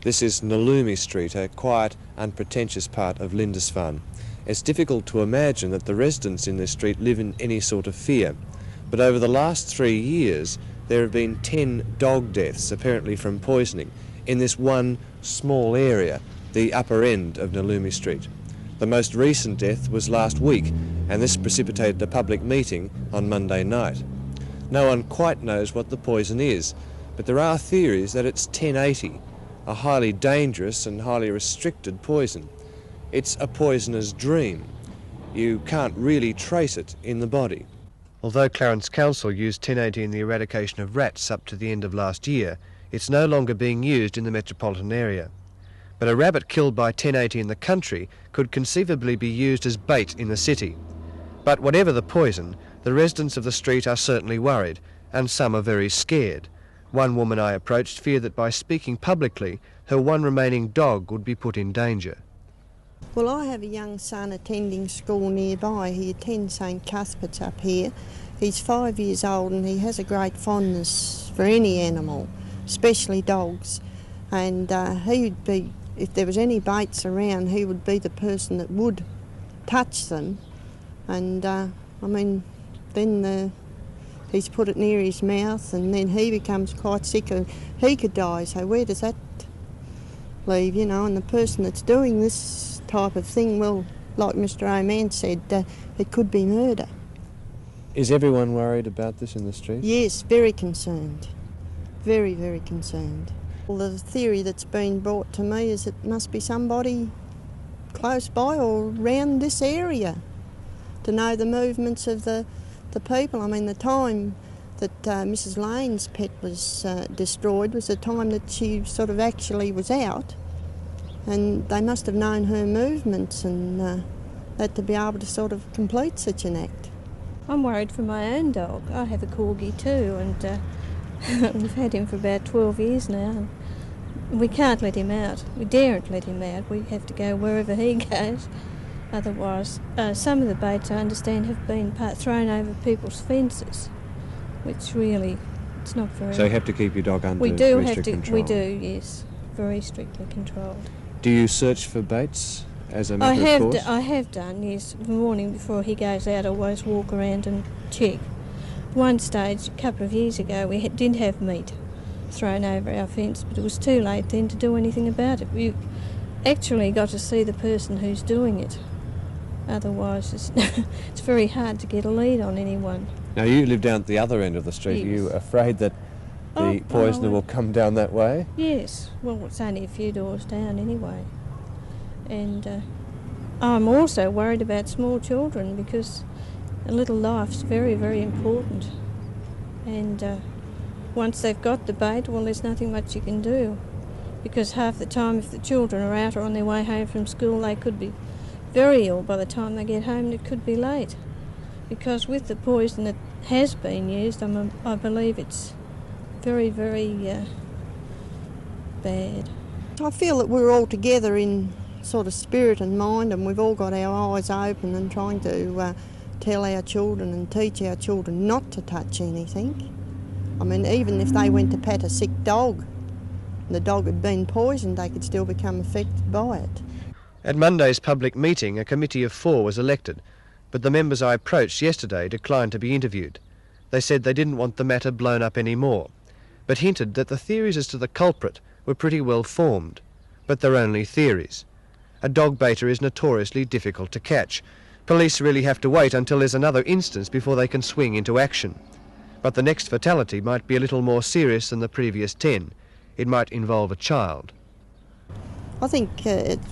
This is Nalumi Street, a quiet, unpretentious part of Lindisfarne. It's difficult to imagine that the residents in this street live in any sort of fear. But over the last 3 years, there have been 10 dog deaths, apparently from poisoning, in this one small area, the upper end of Nalumi Street. The most recent death was last week, and this precipitated a public meeting on Monday night. No one quite knows what the poison is, but there are theories that it's 1080, a highly dangerous and highly restricted poison. It's a poisoner's dream. You can't really trace it in the body. Although Clarence Council used 1080 in the eradication of rats up to the end of last year, it's no longer being used in the metropolitan area. But a rabbit killed by 1080 in the country could conceivably be used as bait in the city. But whatever the poison, the residents of the street are certainly worried, and some are very scared. One woman I approached feared that by speaking publicly, her one remaining dog would be put in danger. Well, I have a young son attending school nearby. He attends St Cuthbert's up here. He's 5 years old and he has a great fondness for any animal, especially dogs. And he would be, if there was any baits around, he would be the person that would touch them. And then he's put it near his mouth and then he becomes quite sick and he could die. So where does that leave, you know? And the person that's doing this type of thing, well, like Mr. O'Man said, it could be murder. Is everyone worried about this in the street? Yes, very concerned. Very, very concerned. Well, the theory that's been brought to me is it must be somebody close by or around this area to know the movements of the people. I mean, the time that Mrs. Lane's pet was destroyed was the time that she sort of actually was out, and they must have known her movements and that to be able to sort of complete such an act. I'm worried for my own dog. I have a corgi too, and we've had him for about 12 years now. And we can't let him out. We daren't let him out. We have to go wherever he goes. Otherwise, some of the baits, I understand, have been thrown over people's fences, which really, it's not very... So you have to keep your dog under very strict control? We do, yes, very strictly controlled. Do you search for baits as a matter of course? I have done, yes. The morning before he goes out, I always walk around and check. One stage, a couple of years ago, we did have meat thrown over our fence, but it was too late then to do anything about it. You actually got to see the person who's doing it. Otherwise, it's very hard to get a lead on anyone. Now, you live down at the other end of the street. Yes. Are you afraid that the poisoner will come down that way? Yes. Well, it's only a few doors down anyway. And I'm also worried about small children because a little life's very, very important. And once they've got the bait, well, there's nothing much you can do. Because half the time, if the children are out or on their way home from school, they could be very ill by the time they get home, and it could be late. Because with the poison that has been used, I believe it's very, very bad. I feel that we're all together in sort of spirit and mind, and we've all got our eyes open and trying to tell our children and teach our children not to touch anything. I mean, even if they went to pat a sick dog and the dog had been poisoned, they could still become affected by it. At Monday's public meeting, a committee of 4 was elected, but the members I approached yesterday declined to be interviewed. They said they didn't want the matter blown up anymore, but hinted that the theories as to the culprit were pretty well formed. But they're only theories. A dog baiter is notoriously difficult to catch. Police really have to wait until there's another instance before they can swing into action. But the next fatality might be a little more serious than the previous 10. It might involve a child. I think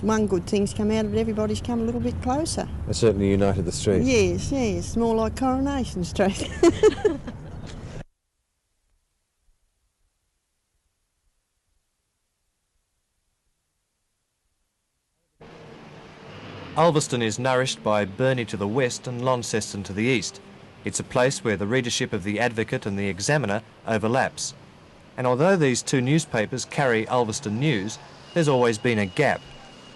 one good thing's come out of it, everybody's come a little bit closer. They certainly united the street. Yes, yes, more like Coronation Street. Ulverston is nourished by Burnie to the west and Launceston to the east. It's a place where the readership of the Advocate and the Examiner overlaps. And although these two newspapers carry Ulverston news, there's always been a gap.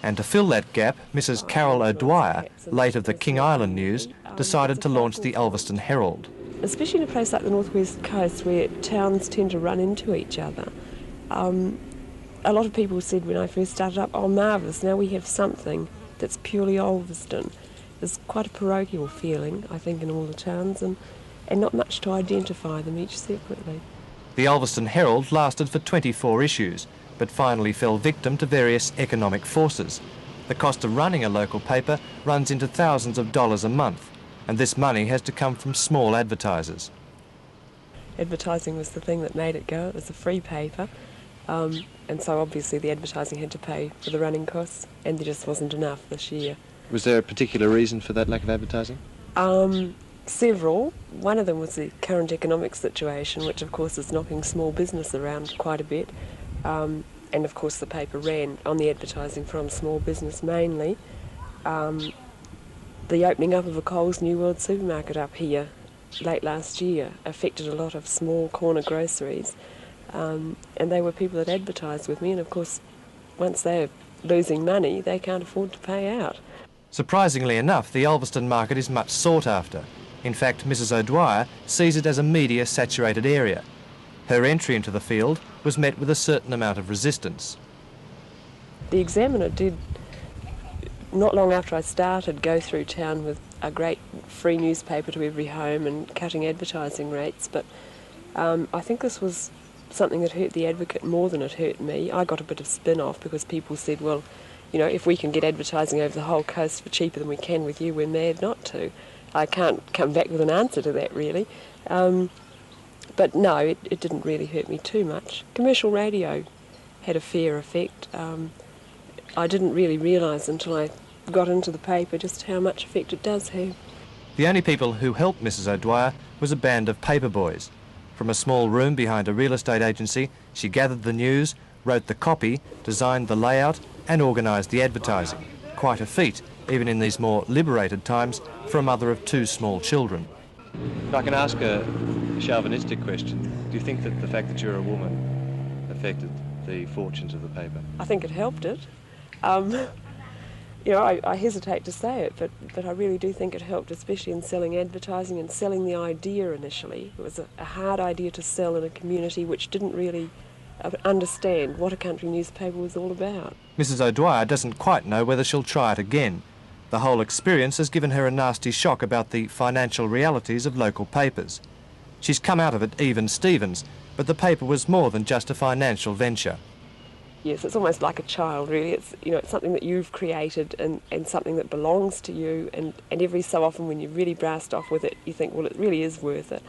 And to fill that gap, Mrs. Carol O'Dwyer, late of the King Island News, decided to launch the Ulverston Herald. Especially in a place like the North West Coast where towns tend to run into each other, a lot of people said when I first started up, oh, marvellous, now we have something that's purely Ulverston. There's quite a parochial feeling, I think, in all the towns, and not much to identify them each separately. The Ulverston Herald lasted for 24 issues, but finally fell victim to various economic forces. The cost of running a local paper runs into thousands of dollars a month, and this money has to come from small advertisers. Advertising was the thing that made it go. It was a free paper, and so obviously the advertising had to pay for the running costs, and there just wasn't enough this year. Was there a particular reason for that lack of advertising? Several. One of them was the current economic situation, which of course is knocking small business around quite a bit. And of course the paper ran on the advertising from small business mainly. The opening up of a Coles New World supermarket up here late last year affected a lot of small corner groceries, and they were people that advertised with me, and of course once they're losing money they can't afford to pay out. Surprisingly enough, the Ulverston market is much sought after. In fact, Mrs O'Dwyer sees it as a media-saturated area. Her entry into the field was met with a certain amount of resistance. The Examiner did, not long after I started, go through town with a great free newspaper to every home and cutting advertising rates, but I think this was something that hurt the Advocate more than it hurt me. I got a bit of spin-off because people said, well, you know, if we can get advertising over the whole coast for cheaper than we can with you, we're mad not to. I can't come back with an answer to that, really. But no, it didn't really hurt me too much. Commercial radio had a fair effect. I didn't really realise until I got into the paper just how much effect it does have. The only people who helped Mrs O'Dwyer was a band of paper boys. From a small room behind a real estate agency, she gathered the news, wrote the copy, designed the layout and organised the advertising. Quite a feat, even in these more liberated times, for a mother of 2 small children. If I can ask a chauvinistic question, do you think that the fact that you're a woman affected the fortunes of the paper? I think it helped it. You know, I hesitate to say it, but I really do think it helped, especially in selling advertising and selling the idea initially. It was a hard idea to sell in a community which didn't really understand what a country newspaper was all about. Mrs O'Dwyer doesn't quite know whether she'll try it again. The whole experience has given her a nasty shock about the financial realities of local papers. She's come out of it even Stevens, but the paper was more than just a financial venture. Yes, it's almost like a child, really. It's, you know, it's something that you've created and something that belongs to you, and every so often when you really blast off with it, you think, well, it really is worth it.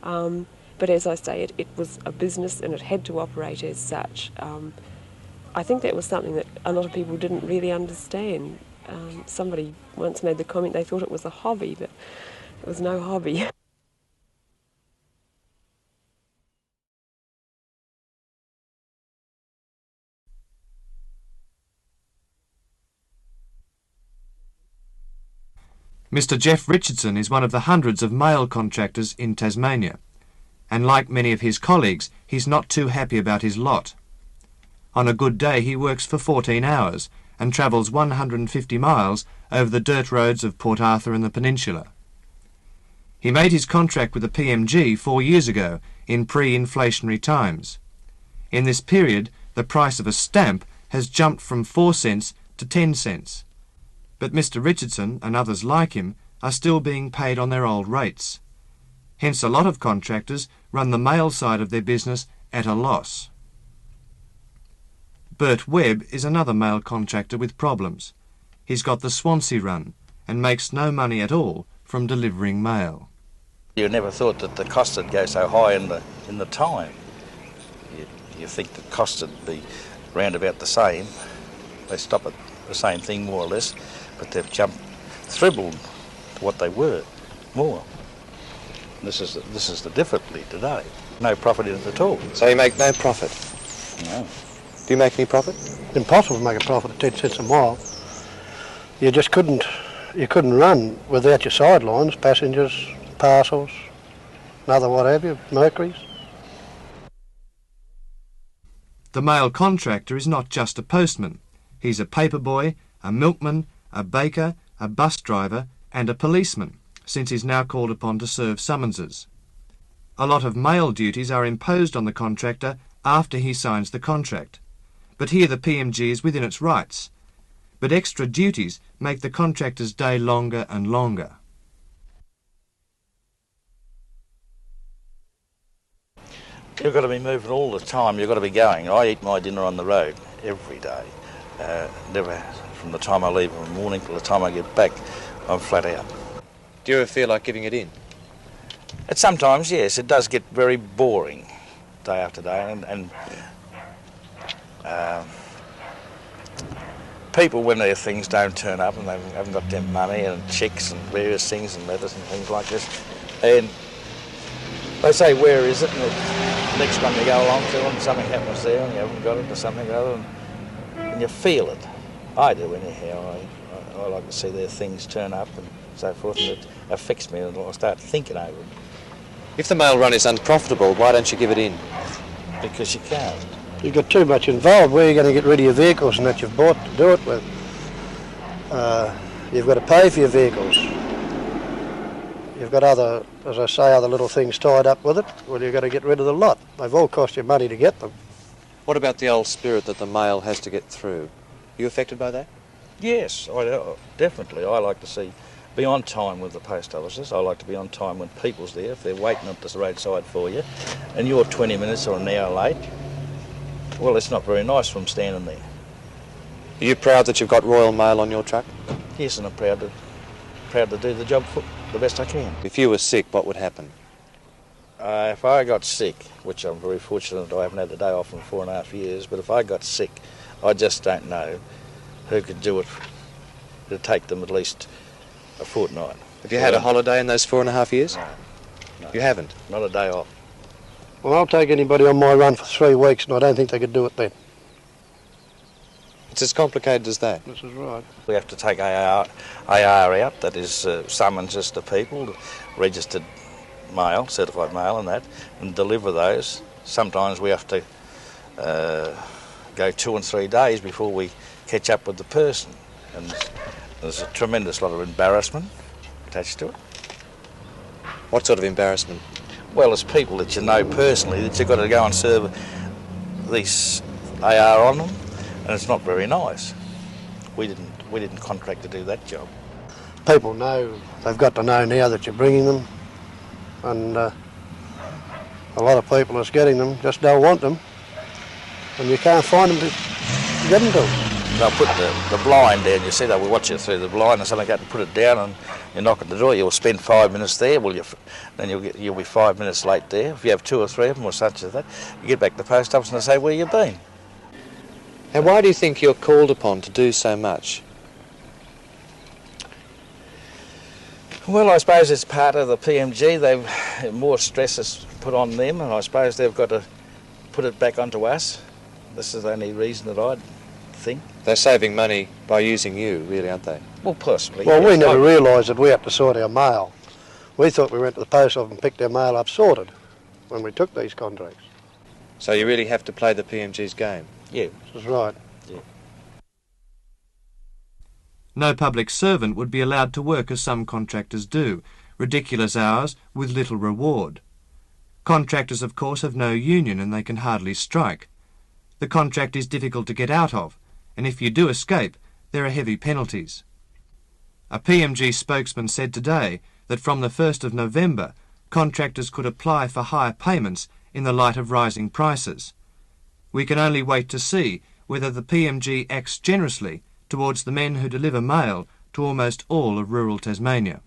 But as I say, it was a business and it had to operate as such. I think that was something that a lot of people didn't really understand. Somebody once made the comment they thought it was a hobby, but it was no hobby. Mr Jeff Richardson is one of the hundreds of mail contractors in Tasmania, and like many of his colleagues, he's not too happy about his lot. On a good day he works for 14 hours and travels 150 miles over the dirt roads of Port Arthur and the Peninsula. He made his contract with the PMG 4 years ago in pre-inflationary times. In this period, the price of a stamp has jumped from 4 cents to 10 cents. But Mr Richardson and others like him are still being paid on their old rates. Hence a lot of contractors run the mail side of their business at a loss. Bert Webb is another mail contractor with problems. He's got the Swansea run and makes no money at all from delivering mail. You never thought that the cost would go so high in the time. You think the cost would be round about the same. They stop at the same thing more or less, but they've jumped tripled to what they were, more. This is the difficulty today. No profit in it at all. So you make no profit? No. Do you make any profit? It's impossible to make a profit at 10 cents a mile. You just couldn't run without your sidelines, passengers, parcels, and other what have you, Mercuries. The mail contractor is not just a postman. He's a paper boy, a milkman, a baker, a bus driver and a policeman, since he's now called upon to serve summonses. A lot of mail duties are imposed on the contractor after he signs the contract, but here the PMG is within its rights. But extra duties make the contractor's day longer and longer. You've got to be moving all the time, you've got to be going. I eat my dinner on the road every day. Never from the time I leave in the morning till the time I get back, I'm flat out. Do you ever feel like giving it in? Sometimes, yes, it does get very boring day after day, and people, when their things don't turn up and they haven't got their money and checks and various things and letters and things like this, and they say, where is it? And the next one you go along to and something happens there and you haven't got it or something or other, and you feel it. I do anyhow. I like to see their things turn up and so forth, and it affects me and I start thinking over it. If the mail run is unprofitable, why don't you give it in? Because you can't. You've got too much involved. Where are you going to get rid of your vehicles and that you've bought to do it with? You've got to pay for your vehicles. You've got other, as I say, other little things tied up with it. Well, you've got to get rid of the lot. They've all cost you money to get them. What about the old spirit that the mail has to get through? Are you affected by that? Yes, definitely. I like to be on time with the post offices. I like to be on time when people's there. If they're waiting up the roadside for you and you're 20 minutes or an hour late, well, it's not very nice from standing there. Are you proud that you've got Royal Mail on your truck? Yes, and I'm proud to do the job for the best I can. If you were sick, what would happen? If I got sick, which I'm very fortunate I haven't had the day off in 4.5 years, but if I got sick, I just don't know who could do it. It'd take them at least a fortnight. Have you had a holiday in those 4.5 years? No. You haven't? Not a day off. Well, I'll take anybody on my run for 3 weeks and I don't think they could do it then. It's as complicated as that. This is right. We have to take AR out, that is summonses to people, registered mail, certified mail and that, and deliver those. Sometimes we have to go 2 and 3 days before we catch up with the person, and there's a tremendous lot of embarrassment attached to it. What sort of embarrassment? Well, it's people that you know personally that you've got to go and serve these AR on them, and it's not very nice. We didn't contract to do that job. People know, they've got to know now that you're bringing them, and a lot of people that's getting them just don't want them, and you can't find them to get them to them. They'll put the blind down, you see, they will watch you through the blind and something like that, and put it down and you knock at the door, you'll spend 5 minutes there, well, then you'll be 5 minutes late there. If you have 2 or 3 of them or such as that, you get back to the post office and they say, where you been? And why do you think you're called upon to do so much? Well, I suppose it's part of the PMG. More stress is put on them, and I suppose they've got to put it back onto us. This is the only reason that I'd think. They're saving money by using you, really, aren't they? Well, possibly. Well, yes. we never realised that we had to sort our mail. We thought we went to the post office and picked our mail up sorted when we took these contracts. So you really have to play the PMG's game? Yeah. This is right. Yeah. No public servant would be allowed to work as some contractors do, ridiculous hours with little reward. Contractors, of course, have no union and they can hardly strike. The contract is difficult to get out of, and if you do escape, there are heavy penalties. A PMG spokesman said today that from the 1st of November, contractors could apply for higher payments in the light of rising prices. We can only wait to see whether the PMG acts generously towards the men who deliver mail to almost all of rural Tasmania.